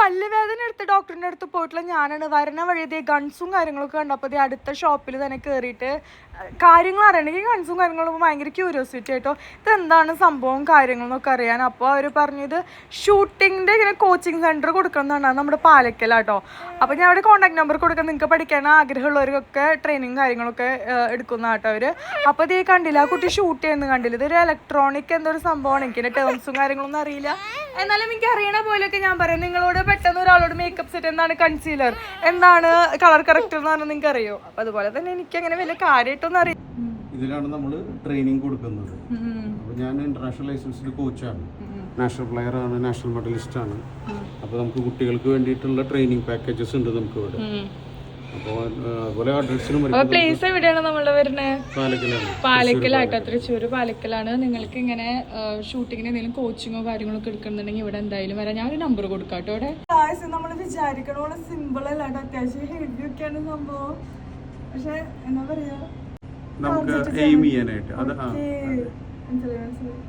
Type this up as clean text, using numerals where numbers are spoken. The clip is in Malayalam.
പല്ല് വേദന എടുത്ത് ഡോക്ടറിന്റെ അടുത്ത് പോയിട്ടുള്ള ഞാനാണ്. വരണ വഴിയതേ ഗൺസും കാര്യങ്ങളൊക്കെ കണ്ടപ്പോൾ അടുത്ത ഷോപ്പിൽ തന്നെ കയറിയിട്ട് കാര്യങ്ങൾ അറിയണമെങ്കിൽ ഗൺസും കാര്യങ്ങളും ഭയങ്കര ക്യൂരിയോസിറ്റി ആയിട്ടോ ഇതെന്താണ് സംഭവം കാര്യങ്ങളെന്നൊക്കെ അറിയാൻ. അപ്പോൾ അവർ പറഞ്ഞത് ഷൂട്ടിങ്ങിൻ്റെ ഇങ്ങനെ കോച്ചിങ് സെൻറ്റർ കൊടുക്കുന്നതാണ് നമ്മുടെ പാലക്കലാട്ടോ. അപ്പോൾ ഞാൻ അവിടെ കോൺടാക്ട് നമ്പർ കൊടുക്കാം, നിങ്ങൾക്ക് പഠിക്കാൻ ആഗ്രഹമുള്ളവർക്കൊക്കെ ട്രെയിനിങ് കാര്യങ്ങളൊക്കെ എടുക്കുന്ന കേട്ടോ അവർ. അപ്പോൾ ഇത് കണ്ടില്ല, ആ കുട്ടി ഷൂട്ട് ചെയ്യുന്നത് കണ്ടില്ല. ഇതൊരു ഇലക്ട്രോണിക് എന്തൊരു സംഭവമാണ്, എനിക്കിൻ്റെ ടേംസും കാര്യങ്ങളൊന്നും അറിയില്ല. എന്നാലും എനിക്ക് അറിയണ പോലെയൊക്കെ ഞാൻ പറയാം. നിങ്ങളോട് പെട്ടെന്ന് ഒരാളോട് മേക്കപ്പ് സെറ്റ് എന്താണ് കൺസീലർ, എന്താണ് കളർ കറക്റ്റർ എന്ന് പറഞ്ഞാൽ നിങ്ങൾക്ക് അറിയോ? അപ്പോൾ അതുപോലെ തന്നെ എനിക്ക് അങ്ങനെ വലിയ കാര്യമായിട്ടൊന്നും അറിയാം. ഇതിലാണ് നമ്മൾ ട്രെയിനിങ് കൊടുക്കുന്നത്. അപ്പോൾ ഞാൻ ഇന്റർനാഷണൽ ലൈസൻസ്ഡ് കോച്ചാണ്, നാഷണൽ പ്ലെയർ ആണ്, നാഷണൽ മെഡലിസ്റ്റ് ആണ്. അപ്പോൾ നമുക്ക് കുട്ടികൾക്ക് വേണ്ടിയിട്ടുള്ള ട്രെയിനിങ് പാക്കേജസ് ഉണ്ട് നമുക്ക് ഇവിടെ. അപ്പോൾ അതുപോലെ അഡ്രസ്സിനും പ്ലേസ് എവിടെയാണ് നമ്മളുടെ വരുന്നത്? പാലക്കലാണ്. പാലക്കലാട്ടോ, തൃശ്ശൂർ പാലക്കലാണ്. നിങ്ങൾക്ക് ഇങ്ങനെ ഷൂട്ടിങ്ങിന് എന്തെങ്കിലും കോച്ചിങ്ങോ കാര്യങ്ങളൊക്കെ എടുക്കുന്നുണ്ടെങ്കിൽ ഇവിടെ എന്തായാലും വരാം. ഞാനൊരു നമ്പർ കൊടുക്കാം കേട്ടോ. ഇവിടെ നമ്മൾ വിചാരിക്കണോളം സിമ്പിൾ അല്ലാണ്ട് അത്യാവശ്യം ഹെവി ഒക്കെയാണ് സംഭവം. പക്ഷെ എന്താ പറയാ, നമുക്ക് എയിം ചെയ്യാനായിട്ട് അത് മനസ്സിലായി.